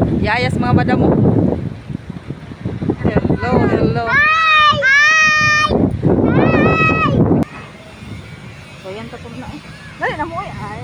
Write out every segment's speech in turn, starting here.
Yayas mga madamo. Hello, hello. Hi! Hi! Hi! So yan to na eh. Dali na mo eh. Ay.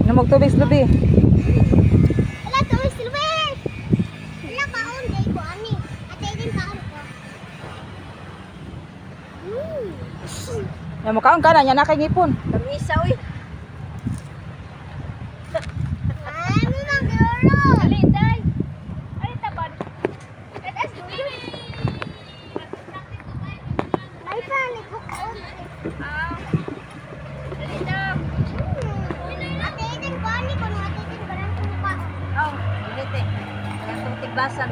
Namog tubig lubi. Ala, tuwis lubi! Ala, kaon, day ko, ani. Atay din kaon ko. Ya mo kaon ka na nya na kay ngipon. Kamisa, uy. Ano nang garo? Ali, day. Ali, tabad. Etes, duwi. Ay, panik ko kaon. Ali, daw. Atay din ko, ani ko, nung atay din barang ko pa. Oh, ulit eh. Kaya tigbasan.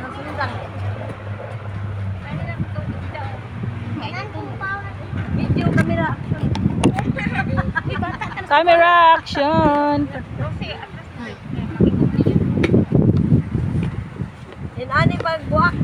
Nang sundan. Ano lang ito? Nan ko pa. Video camera. Camera action. Inani pagbuak.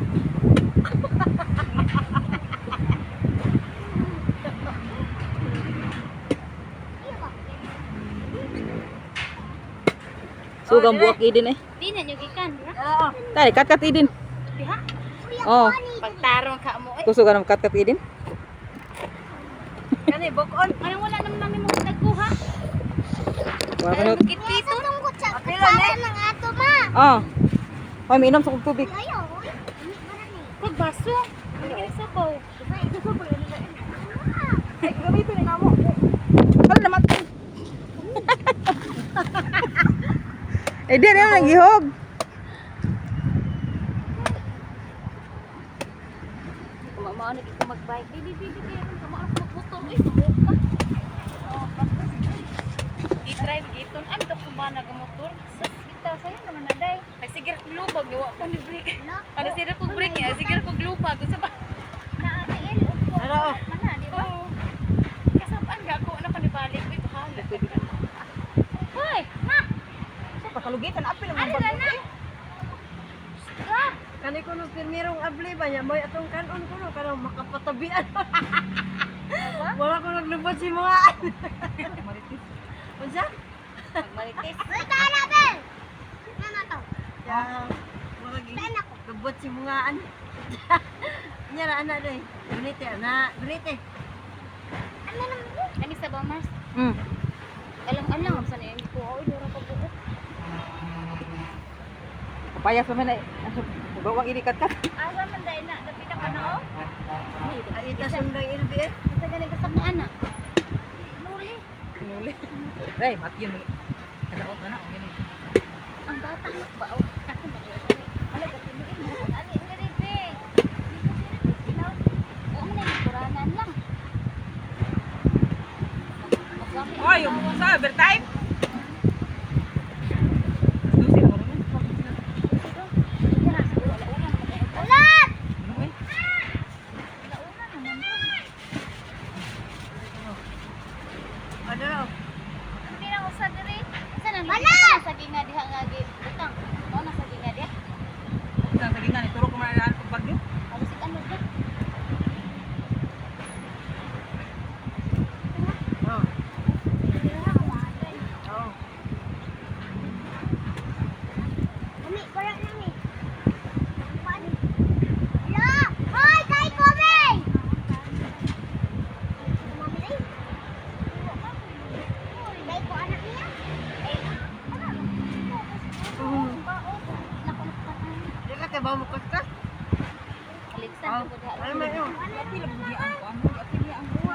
Sugang buwak idin eh. Di na nyo gikan. Oo. Tari kat idin. Diha. Oh, Pagtarong ka mo. kusugan ng kat idin. Kani, bukon. Anong wala naman namin mo nagkuha? Wala ka Ano na. kit-kito? Itong kutsa, Apil, kutsara ane? ng ato, ma. Ah. Hoy, minom sa kong tubig. Ayaw, uy. Barang eh. Kag baso. Hindi ka nagsabaw. Ay, gamito ni namo. Wala naman. Eh, di rin ang gihog. Kumamaanag ito mag-bike. Di. Kamaas magmotor. Uy, sumuka. I-drive dito. Ano ito kumana motor? Sa kita, sa'yo naman na, day. Ay, sige ako lubag. Gawa ko ni break. Ano, sige ako break niya. Sige ako lubag. Sa ba? Naatiin, upo. Ano? Mana, di ba? Kasapaan ka ako. Ano pa ni balik? Uy, bahala. Hoy, ma! Pakalugitan, apil ang Ano na? Stop! Kani ko nung pirmirong abli ba niya, may atong kanon ko no, karang makapatabian. Wala ko naglubot si mga Maritis. Unsa? Magmarites. Uy, kala, Bel. Ano to? Ya, wala gi. Saan ako? Lubot si mga an. Nya ra ana day. Dunite na, dunite. Ano naman? Ano sa ba, Mars? Alam, saan na yun ko? Uy, dura pa buo. Papayas naman ay. Gawang inikat-kat. Asa man dahil na? Napita ka na, oh? Ay ita sundang ilbi eh. Sa galing ka sa mga anak. Nuli. Nuli. Ay, matyon mo. Kadaot na na. Ang bata mo ba? Oh, ako ba? Ano ba? Tinuin mo. Ano yung ganito eh? Oo, man yung kuranan lang. Oy, yung sa overtime. Ulat! Ano raw? Hindi na ko sa diri. Saan na? Wala! Sa ginga diha nga gi. Utang. Mao na sa ba mo kaskas? Alexan Oh, ko diha. ano man yun? Ati lang budian ko. Ano? Ati niya ang buwa.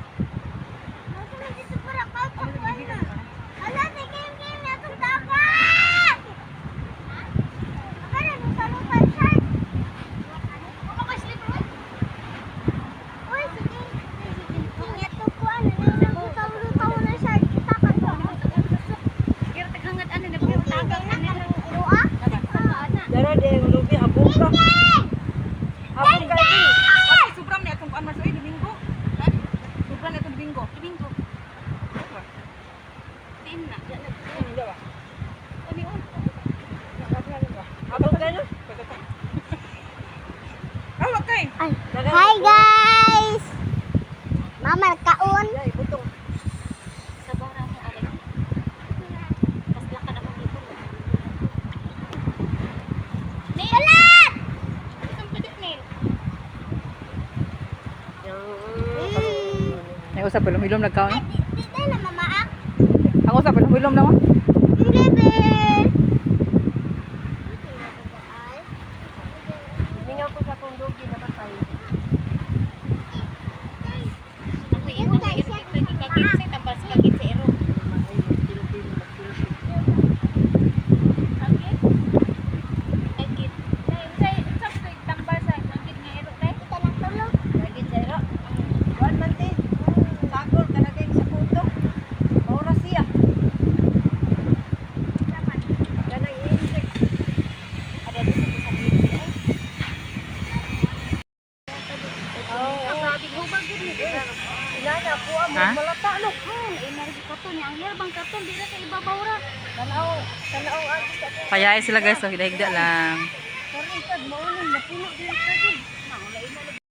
Nasa na dito para ka Ala, tigim-gim na itong dagat! Akala nung salupan, shark! Uy, sige. Sige, ito ko ano na lutaw-lutaw na shark. Kita ka to. Sige ra taghangat ano na Sige, tagak na kanila. kang iruha. Dara di ang lubi abong ka. Abong ka din. Ati, sobrang na itong ano sa Domingo. Ha? Sobrang na itong Domingo. Domingo. Din na. Hindi ba? Ani on. Abong ka no? Awak kay. Hi guys! Mama, kaon. Ay, butong. Sa bara mo Alex. Pas lakad ako dito. Wala! Isang pitik nail. Ay, usap pa lumilom nagkaon. Ay, di na mamaak. Ang usap pa lumilom na mo. Hindi, be. Hingaw ko sa kong lugi na matay. Ako ito na ito kagit sa tambal sa kagit sa ero. Kagit. Kagit. Sa tambal sa kagit nga ero kay. Kita lang tulog. Lagi jero. Wan man ti. Sagol ka na din sa puto. Maura siya. Ganang insect. Ada dito sa bibi ay. Sabi ko ba gud ni. Inana po ang Ha? malata no. Ay nari katon yang herbang katon dira sa ibabaw ra. Tanaw, tanaw ang sa ko. Payay sila guys. So, hidahigda lang. Karon sad maunin na puno din sa